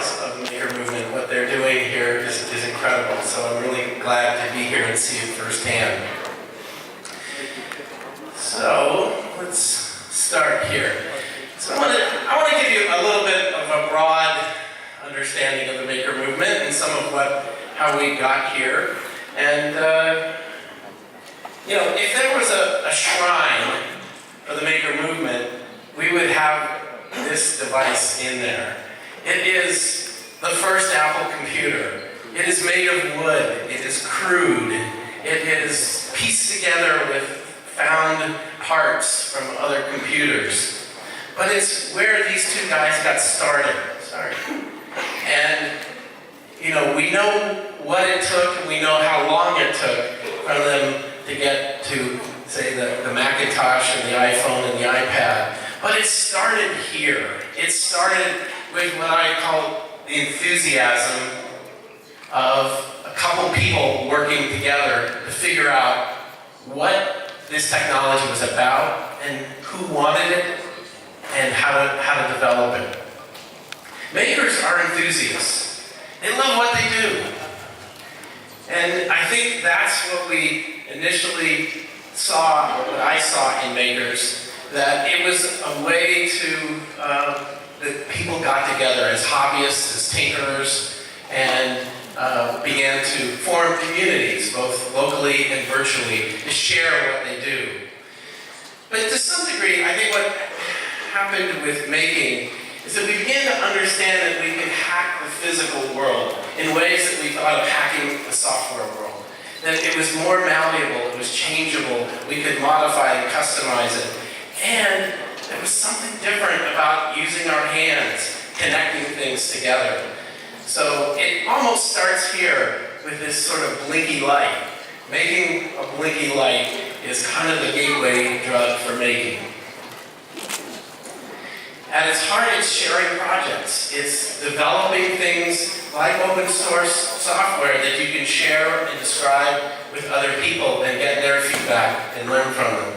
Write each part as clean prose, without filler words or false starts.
stars of the Maker movement. What they're doing here is incredible. So I'm really glad to be here and see it firsthand. So let's start here. So I want to give you a little bit of a broad understanding of the Maker movement and some of how we got here. And if there was a shrine for the Maker movement, we would have this device in there. It is the first Apple computer. It is made of wood. It is crude. It is pieced together with found parts from other computers. But it's where these two guys got started. Sorry. And, we know what it took, and we know how long it took for them to get to, say, the Macintosh and the iPhone and the iPad. But it started here. It started with what I call the enthusiasm of a couple people working together to figure out what this technology was about and who wanted it and how to develop it. Makers are enthusiasts. They love what they do. And I think that's what we initially saw, or what I saw in makers, that it was a way to, that people got together as hobbyists, as tinkerers, and began to form communities, both locally and virtually, to share what they do. But to some degree, I think what happened with making is that we began to understand that we could hack the physical world in ways that we thought of hacking the software world. That it was more malleable, it was changeable, we could modify and customize it. And there was something different about using our hands, connecting things together. So it almost starts here with this sort of blinky light. Making a blinky light is kind of the gateway drug for making. At its heart, it's sharing projects. It's developing things like open source software that you can share and describe with other people and get their feedback and learn from them.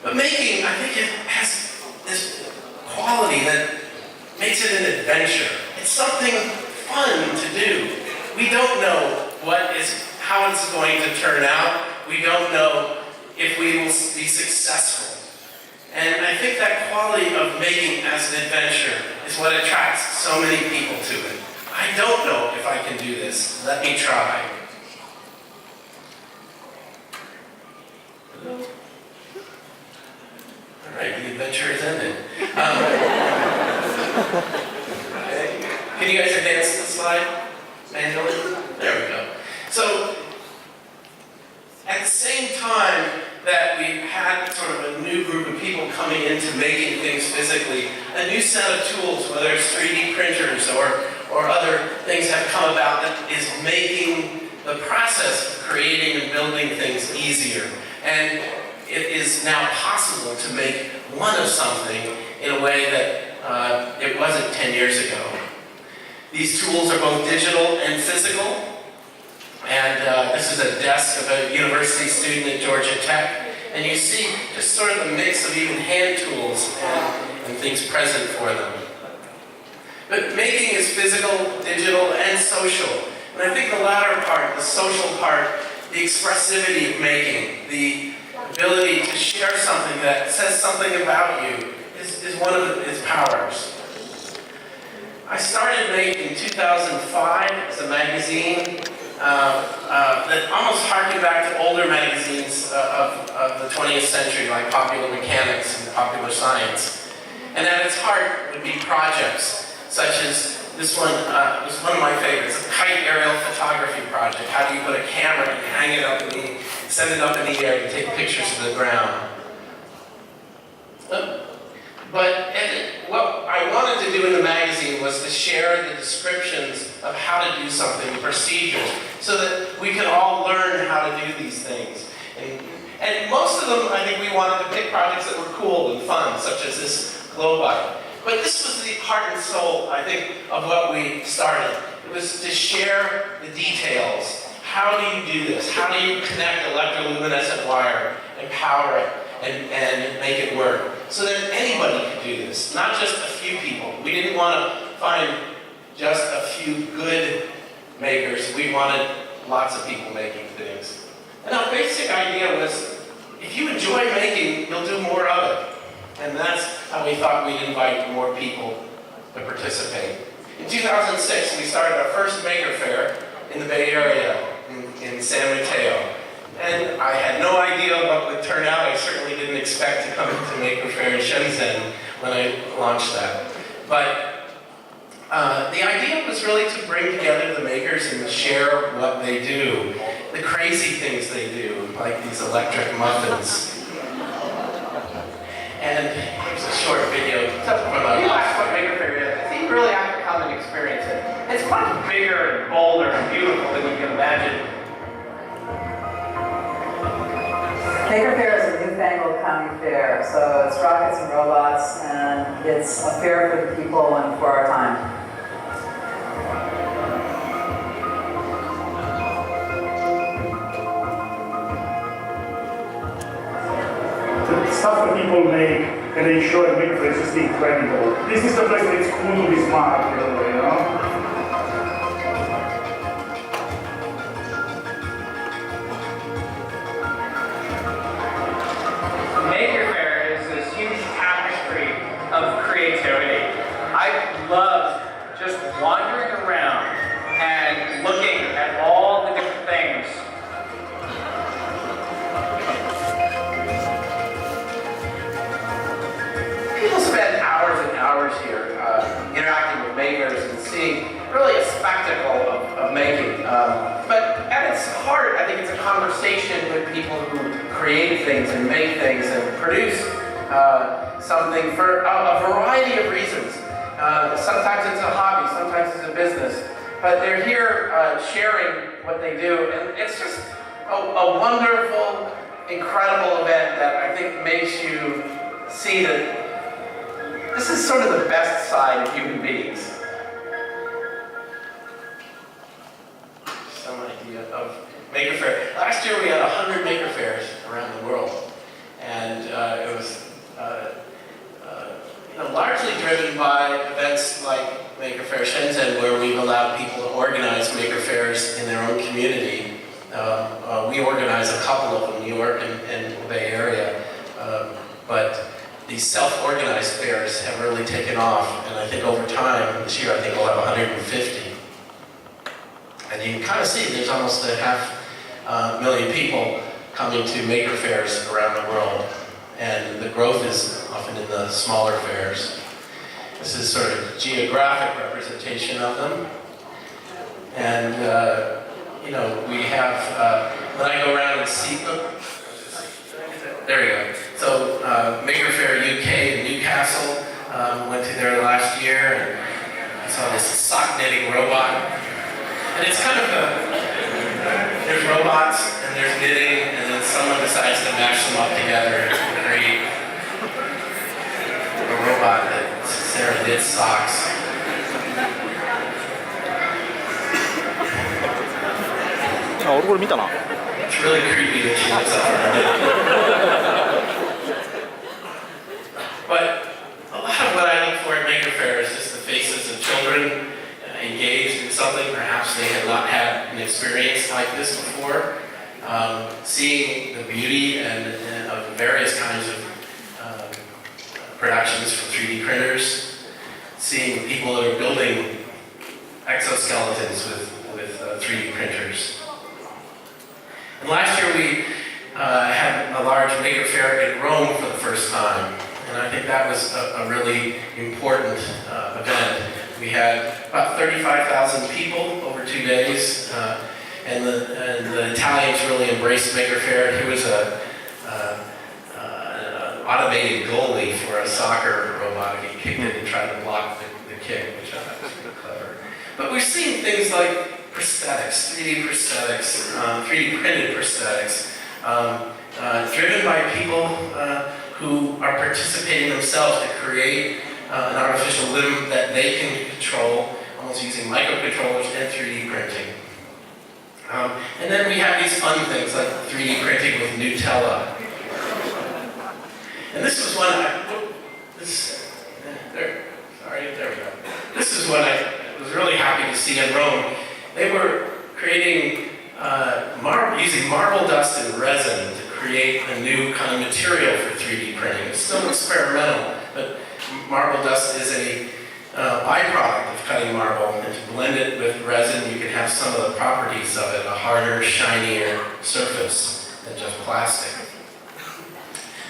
But making, I think it has this quality that makes it an adventure. It's something fun to do. We don't know how it's going to turn out. We don't know if we will be successful. And I think that quality of making as an adventure is what attracts so many people to it. I don't know if I can do this. Let me try. All right, the adventure is ended. Can you guys advance the slide manually? There we go. So, at the same time that we had sort of a new group of people coming into making things physically, a new set of tools, whether it's 3D printers or other things have come about that is making the process of creating and building things easier. And it is now possible to make one of something in a way that it wasn't 10 years ago. These tools are both digital and physical. And this is a desk of a university student at Georgia Tech. And you see just sort of a mix of even hand tools and things present for them. But making is physical, digital, and social. And I think the latter part, the social part, the expressivity of making, the ability to share something that says something about you is one of its powers. I started making in 2005 as a magazine that almost harkened back to older magazines of the 20th century, like Popular Mechanics and Popular Science. And at its heart would be projects, such as this one was one of my favorites, a kite aerial photography project. How do you put a camera and hang it up send it up in the air to take pictures of the ground? But what I wanted to do in the magazine was to share the descriptions of how to do something, procedures, so that we could all learn how to do these things. And most of them, I think we wanted to pick projects that were cool and fun, such as this Globite. But this was the heart and soul, I think, of what we started. It was to share the details. How do you do this? How do you connect electroluminescent wire and power it and make it work? So that anybody could do this, not just a few people. We didn't want to find just a few good makers. We wanted lots of people making things. And our basic idea was, if you enjoy making, you'll do more of it. And that's how we thought we'd invite more people to participate. In 2006, we started our first Maker Faire in the Bay Area, in San Mateo. And I had no idea what would turn out. I certainly didn't expect to come to Maker Faire in Shenzhen when I launched that. But the idea was really to bring together the makers and share what they do, the crazy things they do, like these electric muffins. And here's a short video from a what Maker Faire is. So you really have to come and experience it. It's much bigger and bolder and beautiful than you can imagine. Maker Faire is a newfangled county fair, so it's rockets and robots, and it's a fair for the people and for our time. The stuff that people make and they show at Maker Faire is just incredible. This is the place where it's cool to be smart, in a way, you know? Maker Faire is this huge tapestry of creativity. I love just wandering around and looking at all the different things. People spend hours and hours here interacting with makers and seeing really a spectacle of making. But at its heart, I think it's a conversation with people who create things and make things and produce something for a variety of reasons. Sometimes it's a hobby, sometimes it's a business. But they're here sharing what they do, and it's just a wonderful, incredible event that I think makes you see that this is sort of the best side of human beings. Some idea of Maker Faire. Last year we had 100 Maker Fairs around the world, and it was largely driven by events like Maker Faire Shenzhen, where we've allowed people to organize Maker Fairs in their own community. We organize a couple of them, New York and the Bay Area, but these self-organized fairs have really taken off, and I think over time, this year I think we'll have 150. And you can kind of see there's almost a 500,000 people coming to Maker Fairs around the world, and the growth is often in the smaller fairs. This is sort of geographic representation of them. And, we have, when I go around and see them, there we go. So, Maker Faire UK in Newcastle, went to there last year, and I saw this sock knitting robot. And it's kind of there's robots, and there's knitting, and then someone decides to mash them up together and create a robot that sits there and knits socks. It's really creepy that she looks up her knitting. But a lot of what I look for at Maker Faire is just the faces of children engaged in something. Perhaps they have not had an experience like this before. Seeing the beauty and of various kinds of productions from 3D printers. Seeing people that are building exoskeletons with 3D printers. And last year we had a large Maker Faire in Rome for the first time. And I think that was a really important event. We had about 35,000 people over 2 days, and the Italians really embraced Maker Faire. He was an automated goalie for a soccer robot. He kicked it and tried to block the kick, which I thought was pretty clever. But we're seeing things like prosthetics, 3D prosthetics, 3D printed prosthetics, driven by people who are participating themselves to create an artificial limb that they can control, almost using microcontrollers and 3D printing. And then we have these fun things like 3D printing with Nutella. And this was one there we go. this is what I was really happy to see in Rome. They were creating, using marble dust and resin to create a new kind of material for 3D printing. It's still experimental, but marble dust is a byproduct of cutting marble, and to blend it with resin, you can have some of the properties of it, a harder, shinier surface than just plastic.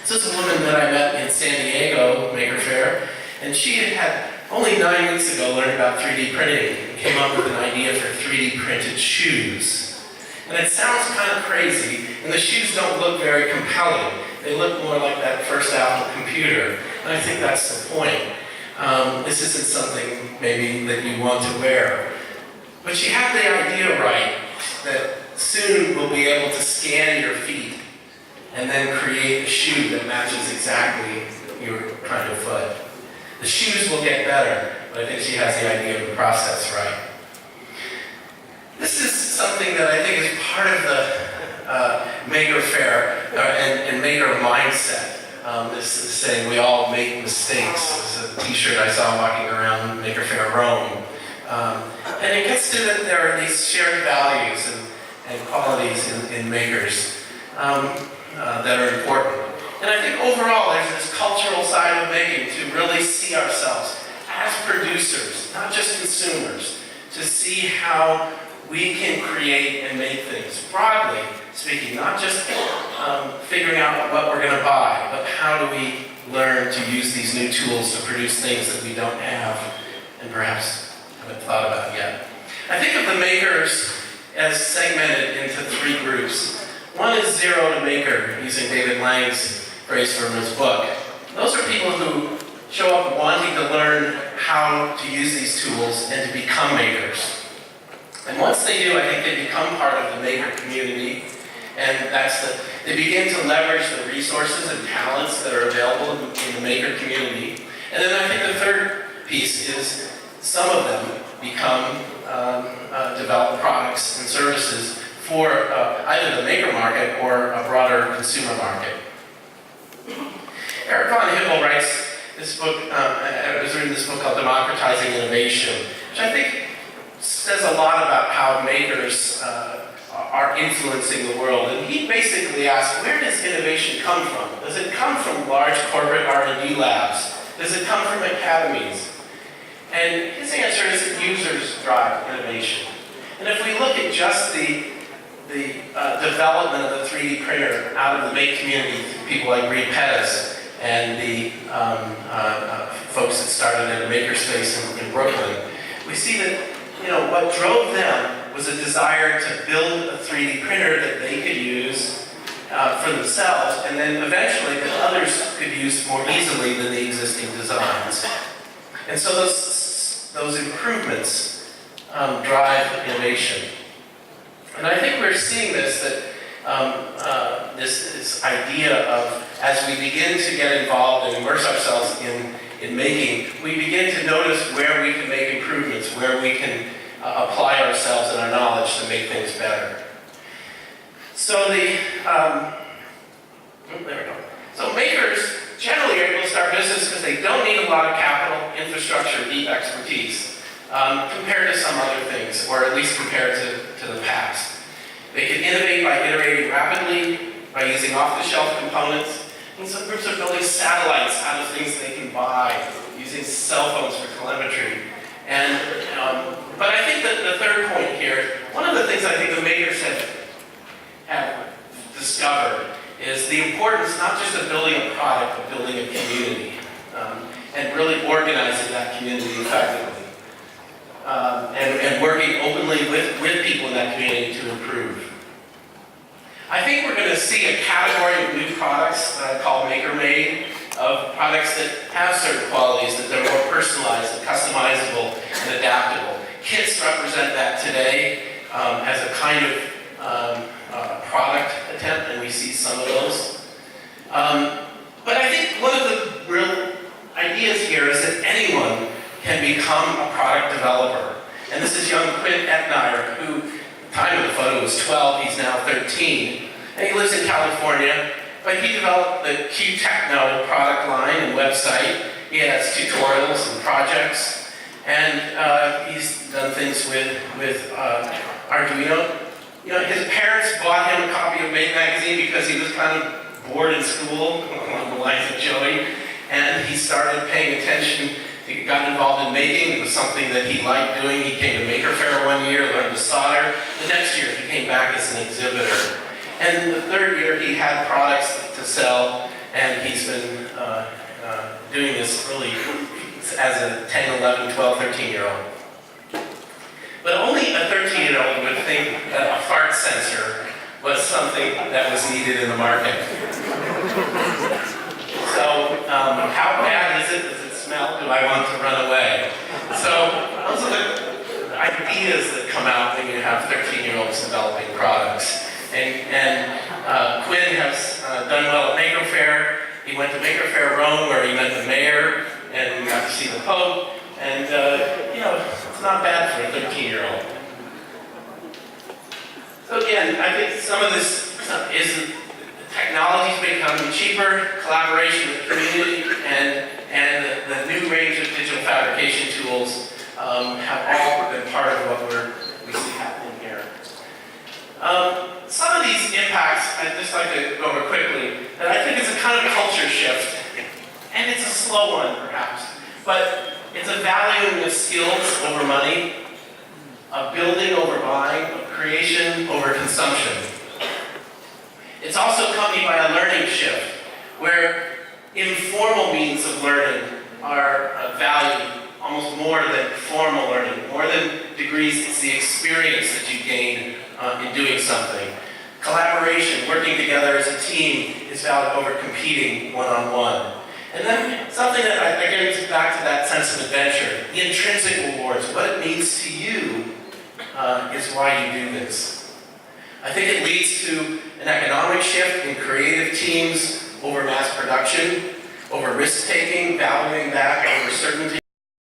This is a woman that I met in San Diego, Maker Faire, and she had only 9 weeks ago learned about 3D printing and came up with an idea for 3D printed shoes. And it sounds kind of crazy, and the shoes don't look very compelling. They look more like that first Apple computer, and I think that's the point. This isn't something maybe that you want to wear. But she had the idea right, that soon we'll be able to scan your feet and then create a shoe that matches exactly your kind of foot. The shoes will get better, but I think she has the idea of the process right. This is something that I think is part of the Maker Faire and Maker mindset. This is saying we all make mistakes. This is a t-shirt I saw walking around Maker Faire Rome. And it gets to that there are these shared values and qualities in makers that are important. And I think overall there's this cultural side of making to really see ourselves as producers, not just consumers, to see how we can create and make things, broadly speaking, not just figuring out what we're going to buy, but how do we learn to use these new tools to produce things that we don't have and perhaps haven't thought about yet. I think of the makers as segmented into 3 groups. One is zero to maker, using David Lang's phrase from his book. Those are people who show up wanting to learn how to use these tools and to become makers. And once they do, I think they become part of the maker community, and they begin to leverage the resources and talents that are available in the maker community. And then I think the third piece is some of them become develop products and services for either the maker market or a broader consumer market. Eric von Hippel writes this book, I was reading this book called Democratizing Innovation, which I think says a lot about how makers are influencing the world. And he basically asks, where does innovation come from? Does it come from large corporate R&D labs? Does it come from academies? And his answer is that users drive innovation. And if we look at just the development of the 3D printer out of the make community, people like Reed Pettis and the folks that started at a makerspace in Brooklyn, we see that what drove them was a desire to build a 3D printer that they could use for themselves, and then eventually that others could use more easily than the existing designs. And so those improvements drive innovation. And I think we're seeing this, that this idea of, as we begin to get involved and immerse ourselves in making, we begin to notice where we can make improvements, where we can apply ourselves and our knowledge to make things better. So there we go. So makers generally are able to start business because they don't need a lot of capital, infrastructure, deep expertise, compared to some other things, or at least compared to the past. They can innovate by iterating rapidly, by using off-the-shelf components, and some groups are building satellites out of things they can buy, using cell phones for telemetry. And but I think that the third point here, one of the things I think the makers have discovered is the importance not just of building a product, but building a community, and really organizing that community effectively, and working openly with people in that community to improve. I think we're going to see a category of new products that I call maker-made, of products that have certain qualities, that they're more personalized and customizable and adaptable. Kits represent that today as a kind of product attempt, and we see some of those. But I think one of the real ideas here is that anyone can become a product developer. And this is young Quinn Etnier, who, at the time of the photo, was 12, he's now 13. And he lives in California, but he developed the Q Techno product line and website. He has tutorials and projects. and he's done things with Arduino. You know, his parents bought him a copy of Mate magazine because he was kind of bored in school, along the lines of Joey, and he started paying attention. He got involved in making. It was something that he liked doing. He came to Maker Faire one year, learned to solder. The next year, he came back as an exhibitor. And the third year, he had products to sell, and he's been doing this really as a 10, 11, 12, 13-year-old. But only a 13-year-old would think that a fart sensor was something that was needed in the market. So, how bad is it? Does it smell? Do I want to run away? So, those are the ideas that come out when you have 13-year-olds developing products. And Quinn has done well at Maker Faire. He went to Maker Faire Rome, where he met the mayor, and we got to see the Pope. And, you know, it's not bad for a 13-year-old. So again, I think some of this is technology's becoming cheaper, collaboration with the community, and the new range of digital fabrication tools have all been part of what we see happening here. Some of these impacts, I'd just like to go over quickly, that I think is a kind of culture shift, and it's a slow one perhaps, but it's a valuing of skills over money, of building over buying, of creation over consumption. It's also accompanied by a learning shift, where informal means of learning are valued almost more than formal learning, more than degrees. It's the experience that you gain in doing something. Collaboration, working together as a team, is valued over competing one-on-one. And then something that I get back to that sense of adventure, the intrinsic rewards, what it means to you is why you do this. I think it leads to an economic shift in creative teams over mass production, over risk-taking, valuing that over certainty.